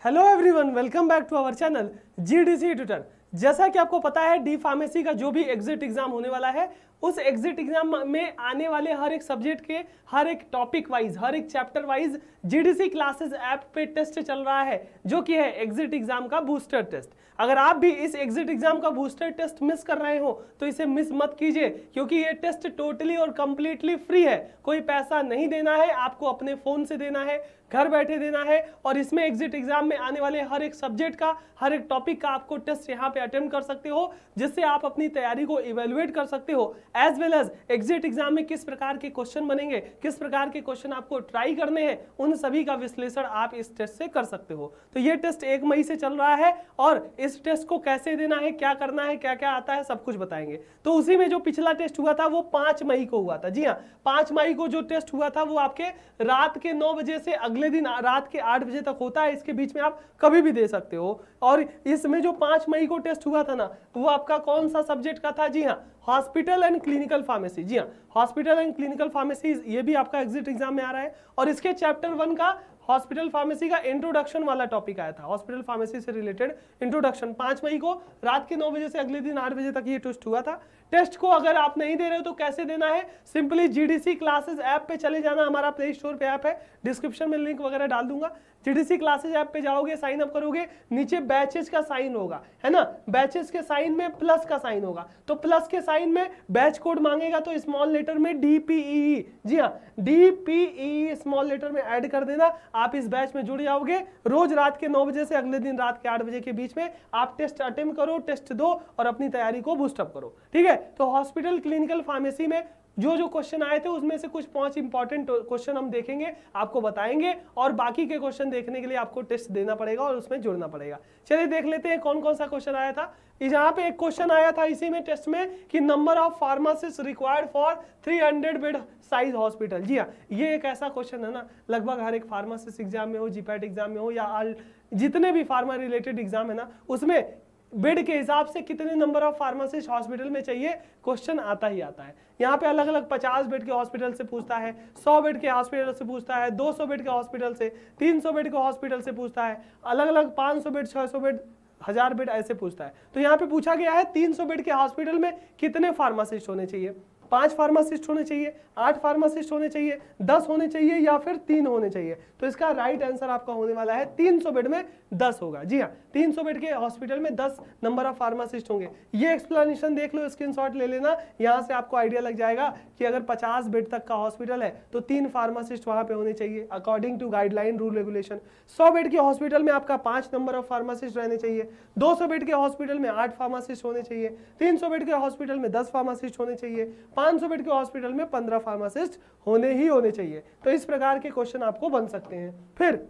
Hello everyone, welcome back to our channel GDC tutor. जैसा कि आपको पता है, डी फार्मेसी का जो भी एग्जिट एग्जाम होने वाला है, उस एग्जिट एग्जाम में आने वाले हर एक सब्जेक्ट के हर एक टॉपिक वाइज, हर एक chapter wise GDC classes app पे टेस्ट चल रहा है, जो कि है एग्जिट एग्जाम का बूस्टर टेस्ट। अगर आप भी इस एग्जिट एग्जाम का बूस्टर टेस्ट मिस कर रहे हो तो इसे मिस मत कीजिए, क्योंकि ये टेस्ट टोटली और कंप्लीटली फ्री है। कोई पैसा नहीं देना है, आपको अपने फोन से देना है, घर बैठे देना है। और इसमें एग्जिट एग्जाम में आने वाले हर एक सब्जेक्ट का, हर एक टॉपिक का आपको टेस्ट यहाँ पे अटेम्प्ट कर सकते हो, जिससे आप अपनी तैयारी को इवेलुएट कर सकते हो, as well as exit exam में किस प्रकार के क्वेश्चन बनेंगे, किस प्रकार के क्वेश्चन आपको ट्राई करने हैं, उन सभी का विश्लेषण आप इस टेस्ट से कर सकते हो। तो ये टेस्ट 1 मई से चल रहा है और इस टेस्ट को कैसे देना है, क्या करना है, क्या क्या आता है, सब कुछ बताएंगे। तो उसी में जो पिछला टेस्ट हुआ था वो 5 मई को हुआ था। जी हाँ, 5 मई को जो टेस्ट हुआ था वो आपके रात के 9 बजे से अगले दिन रात के 8 बजे तक होता है। इसके बीच में आप कभी भी दे सकते हो। और इसमें जो 5 मई को टेस्ट हुआ था ना, वो आपका कौन सा सब्जेक्ट का था? जी हाँ, हॉस्पिटल एंड क्लिनिकल फार्मेसी। जी हाँ, हॉस्पिटल एंड क्लिनिकल फार्मेसी, ये भी आपका एग्जिट एग्जाम में आ रहा है। और इसके चैप्टर 1 का हॉस्पिटल फार्मेसी का इंट्रोडक्शन वाला टॉपिक आया था, हॉस्पिटल फार्मेसी से रिलेटेड इंट्रोडक्शन। 5 मई को रात के 9 बजे से अगले दिन 8 बजे तक ये टेस्ट हुआ था। टेस्ट को अगर आप नहीं दे रहे हो तो कैसे देना है? सिंपली जीडीसी क्लासेस ऐप पे चले जाना, हमारा प्ले स्टोर पे ऐप है, डिस्क्रिप्शन में लिंक वगैरह डाल दूंगा। जीडीसी क्लासेस ऐप पे जाओगे, साइन अप करोगे, नीचे बैचेस का साइन होगा, है ना, बैचेस के साइन में प्लस का साइन होगा, तो प्लस के साइन में बैच कोड मांगेगा तो स्मॉल लेटर में DPEE, जी हाँ DPEE स्मॉल लेटर में ऐड कर देना। आप इस बैच में जुड़ जाओगे। रोज रात के 9 बजे से अगले दिन रात के 8 बजे के बीच में आप टेस्ट अटेम्प्ट करो, टेस्ट दो और अपनी तैयारी को बूस्टअप करो, ठीक है। तो हॉस्पिटल क्लिनिकल फार्मेसी में जो जो क्वेश्चन आए थे उसमें से कुछ 5 इंपॉर्टेंट क्वेश्चन हम देखेंगे, आपको बताएंगे, और बाकी के क्वेश्चन देखने के लिए आपको टेस्ट देना पड़ेगा और उसमें जुड़ना पड़ेगा। चलिए देख लेते हैं कौन कौन सा क्वेश्चन आया था। यहाँ पे एक क्वेश्चन आया था इसी में टेस्ट में कि number of pharmacist required for 300 bed size hospital. जी हाँ, ये एक ऐसा क्वेश्चन है ना, लगभग हर एक फार्मासिस्ट एग्जाम में हो, जीपैट एग्जाम में हो, या जितने भी फार्मा रिलेटेड एग्जाम है ना, उसमें बेड के हिसाब से कितने नंबर ऑफ फार्मासिस्ट हॉस्पिटल में चाहिए, क्वेश्चन आता ही आता है। यहाँ पे अलग अलग 50 बेड के हॉस्पिटल से पूछता है, 100 बेड के हॉस्पिटल से पूछता है, 200 बेड के हॉस्पिटल से, 300 बेड के हॉस्पिटल से पूछता है, अलग अलग 500 बेड, 600 बेड, 1000 बेड ऐसे पूछता है। तो यहाँ पे पूछा गया है 300 बेड के हॉस्पिटल में कितने फार्मासिस्ट होने चाहिए? 5 फार्मासिस्ट होने चाहिए, 8 फार्मासिस्ट होने चाहिए, 10 होने चाहिए, या फिर 3 होने चाहिए? तो इसका राइट आंसर आपका होने वाला है 300 बेड में 10 होगा। जी हाँ, 300 बेड के हॉस्पिटल में 10 नंबर ऑफ फार्मासिस्ट होंगे। ये एक्सप्लेनेशन देख लो, स्क्रीनशॉट ले लेना, यहाँ से आपको आइडिया लग जाएगा कि अगर 50 बेड तक का हॉस्पिटल है तो 3 फार्मासिस्ट वहां पे होने चाहिए according to guideline, rule, regulation. 100 bed के हॉस्पिटल में आपका 5 नंबर ऑफ फार्मासिस्ट रहने चाहिए, 200 बेड के हॉस्पिटल में 8 फार्मासिस्ट होने चाहिए, 300 बेड के हॉस्पिटल में 10 फार्मासिस्ट होने चाहिए, 500 बेड के हॉस्पिटल में 15 फार्मासिस्ट होने चाहिए। तो इस प्रकार के क्वेश्चन आपको बन सकते हैं। फिर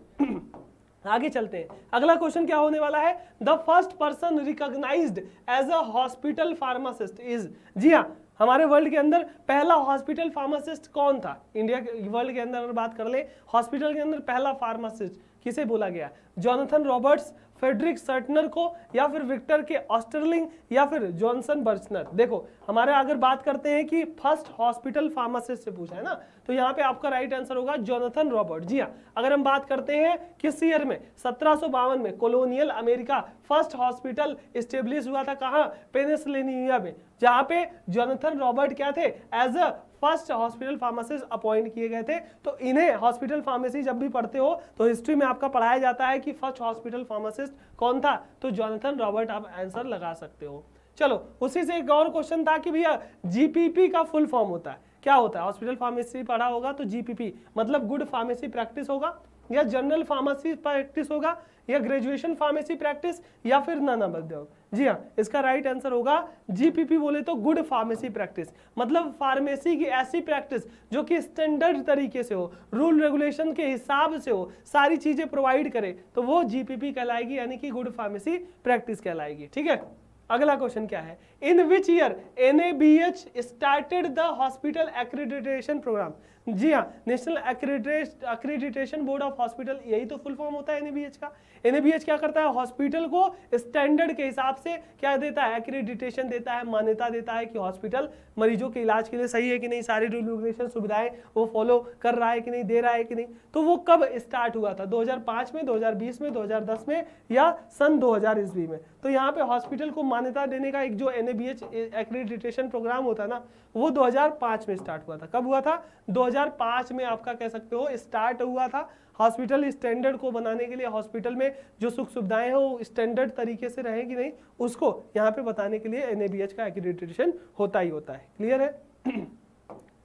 आगे चलते हैं, अगला क्वेश्चन क्या होने वाला है? The first person recognized as a hospital pharmacist is. जी हाँ, हमारे वर्ल्ड के अंदर पहला हॉस्पिटल फार्मासिस्ट कौन था? इंडिया के वर्ल्ड के अंदर अगर बात कर ले, हॉस्पिटल के अंदर पहला फार्मासिस्ट किसे बोला गया? जॉनथन रॉबर्ट्स, फ्रेडरिक सर्टनर को, या फिर विक्टर के ऑस्टरलिंग, या फिर जॉनसन बर्चनर? देखो, हमारे अगर बात करते हैं कि फर्स्ट हॉस्पिटल फार्मासिस्ट से पूछा है ना, तो यहाँ पे आपका राइट आंसर होगा जॉनथन रॉबर्ट। जी हाँ, अगर हम बात करते हैं किस ईयर में, 1752 में colonial America first hospital establish हुआ था। कहाँ? पेनिसिलिनिया में, जहाँ पे जॉनथन रॉबर्ट क्या थे? As a first hospital pharmacist appoint किए गए थे। तो इन्हें हॉस्पिटल फार्मेसी जब भी पढ़ते हो तो हिस्ट्री में आपका पढ़ाया जाता है कि फर्स्ट हॉस्पिटल फार्मासिस्ट कौन था, तो जॉनथन रॉबर्ट आप आंसर लगा सकते हो। चलो, उसी से एक और क्वेश्चन था कि भैया जीपीपी का फुल फॉर्म होता है, क्या होता है? हॉस्पिटल फार्मेसी पढ़ा होगा तो जीपीपी मतलब गुड फार्मेसी प्रैक्टिस होगा, या जनरल फार्मेसी प्रैक्टिस होगा, या ग्रेजुएशन फार्मेसी प्रैक्टिस, या फिर नन। जी हाँ, इसका राइट आंसर होगा जीपीपी बोले तो गुड फार्मेसी प्रैक्टिस, मतलब फार्मेसी की ऐसी प्रैक्टिस जो कि स्टैंडर्ड तरीके से हो, रूल रेगुलेशन के हिसाब से हो, सारी चीजें प्रोवाइड करे, तो वो जीपीपी कहलाएगी, यानी कि गुड फार्मेसी प्रैक्टिस कहलाएगी। ठीक है, अगला क्वेश्चन क्या है? In which year NABH started the hospital accreditation programme. जी हाँ, national accreditation board of hospital, यही तो फुल फॉर्म होता है एनएबीएच का। एनएबीएच क्या करता है, हॉस्पिटल को स्टैंडर्ड के हिसाब से क्या देता है, एक्रेडिटेशन देता है, मान्यता देता है कि हॉस्पिटल मरीजों के इलाज के लिए सही है कि नहीं, सारी रूल रेगुलेशन सुविधाएं वो फॉलो कर रहा है कि नहीं, दे रहा है कि नहीं। तो वो कब स्टार्ट हुआ था, 2005 में, 2020 में, 2010 में या सन 2000 ईस्वी में। तो यहाँ पे हॉस्पिटल को मान्यता देने का एक जो एनएबीएच एक्रेडिटेशन प्रोग्राम होता है ना, वो 2005 में स्टार्ट हुआ था। कब हुआ था, 2005 में आपका कह सकते हो स्टार्ट हुआ था। हॉस्पिटल स्टैंडर्ड को बनाने के लिए, हॉस्पिटल में जो सुख सुविधाएं हैं वो स्टैंडर्ड तरीके से रहे कि नहीं, उसको यहाँ पे बताने के लिए एनएबीएच का एक्रेडिटेशन होता ही होता है। क्लियर है।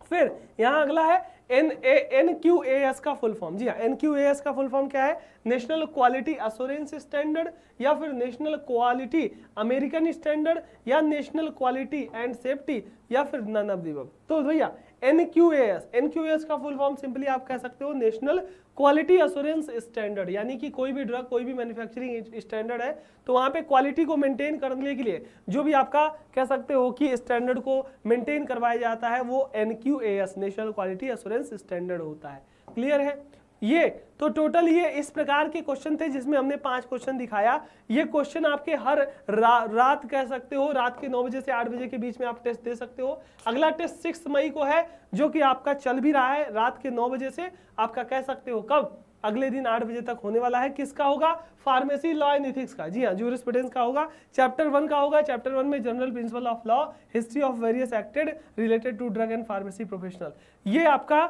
फिर यहाँ अगला है NQAS का फुल फॉर्म। जी हाँ, NQAS का फुल फॉर्म क्या है, नेशनल क्वालिटी एश्योरेंस स्टैंडर्ड, या फिर नेशनल क्वालिटी अमेरिकन स्टैंडर्ड, या नेशनल क्वालिटी एंड सेफ्टी, या फिर नन ऑफ द अबव। तो भैया NQAS का फुल फॉर्म सिंपली आप कह सकते हो नेशनल क्वालिटी एश्योरेंस स्टैंडर्ड, यानी कि कोई भी ड्रग, कोई भी मैन्युफैक्चरिंग स्टैंडर्ड है तो वहां पे क्वालिटी को मेंटेन करने के लिए जो भी आपका कह सकते हो कि स्टैंडर्ड को मेंटेन करवाया जाता है वो NQAS national quality assurance standard होता है। क्लियर है। ये तो टोटल ये इस प्रकार के क्वेश्चन थे जिसमें हमने 5 क्वेश्चन दिखाया। ये क्वेश्चन आपके हर रात कह सकते हो, रात के 9 बजे से 8 बजे के बीच में आप टेस्ट दे सकते हो। अगला टेस्ट 6 मई को है जो कि आपका चल भी रहा है, रात के 9 बजे से आपका कह सकते हो कब, अगले दिन 8 बजे तक होने वाला है। किसका होगा, फार्मेसी लॉ एंड एथिक्स का। जी हाँ, जूरिस्प्रूडेंस का होगा। चैप्टर 1 का होगा। चैप्टर 1 में general principle of law, history of various acted related to drug and pharmacy professional, ये आपका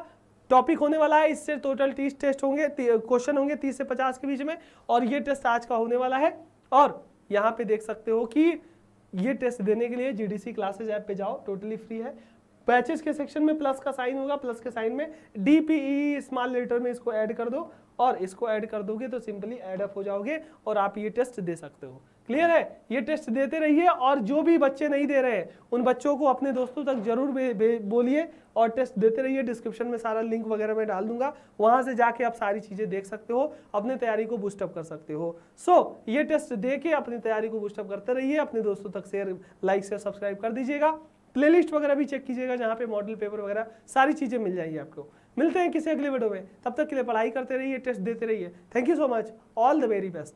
टॉपिक होने वाला है। इससे टोटल 30 टेस्ट होंगे, क्वेश्चन होंगे 30 से 50 के बीच में, और ये टेस्ट आज का होने वाला है। और यहाँ पे देख सकते हो कि ये टेस्ट देने के लिए GDC क्लासेज ऐप पे जाओ, टोटली फ्री है। बैचेस के सेक्शन में प्लस का साइन होगा, प्लस के साइन में DPE स्मॉल लेटर में इसको ऐड कर दो, और इसको ऐड कर दोगे तो सिंपली ऐड अप हो जाओगे और आप ये टेस्ट दे सकते हो। क्लियर है। ये टेस्ट देते रहिए, और जो भी बच्चे नहीं दे रहे हैं उन बच्चों को अपने दोस्तों तक जरूर बोलिए और टेस्ट देते रहिए। डिस्क्रिप्शन में सारा लिंक वगैरह मैं डाल दूंगा, वहां से जाके आप सारी चीजें देख सकते हो, अपने तैयारी को बूस्टअप कर सकते हो। सो ये टेस्ट दे के अपनी तैयारी को बूस्टअप करते रहिए, अपने दोस्तों तक शेयर, लाइक से सब्सक्राइब कर दीजिएगा। प्लेलिस्ट वगैरह भी चेक कीजिएगा, जहाँ पे मॉडल पेपर वगैरह सारी चीजें मिल जाएंगी आपको। मिलते हैं किसी अगले वीडियो में, तब तक के लिए पढ़ाई करते रहिए, टेस्ट देते रहिए। Thank you so much, all the very best.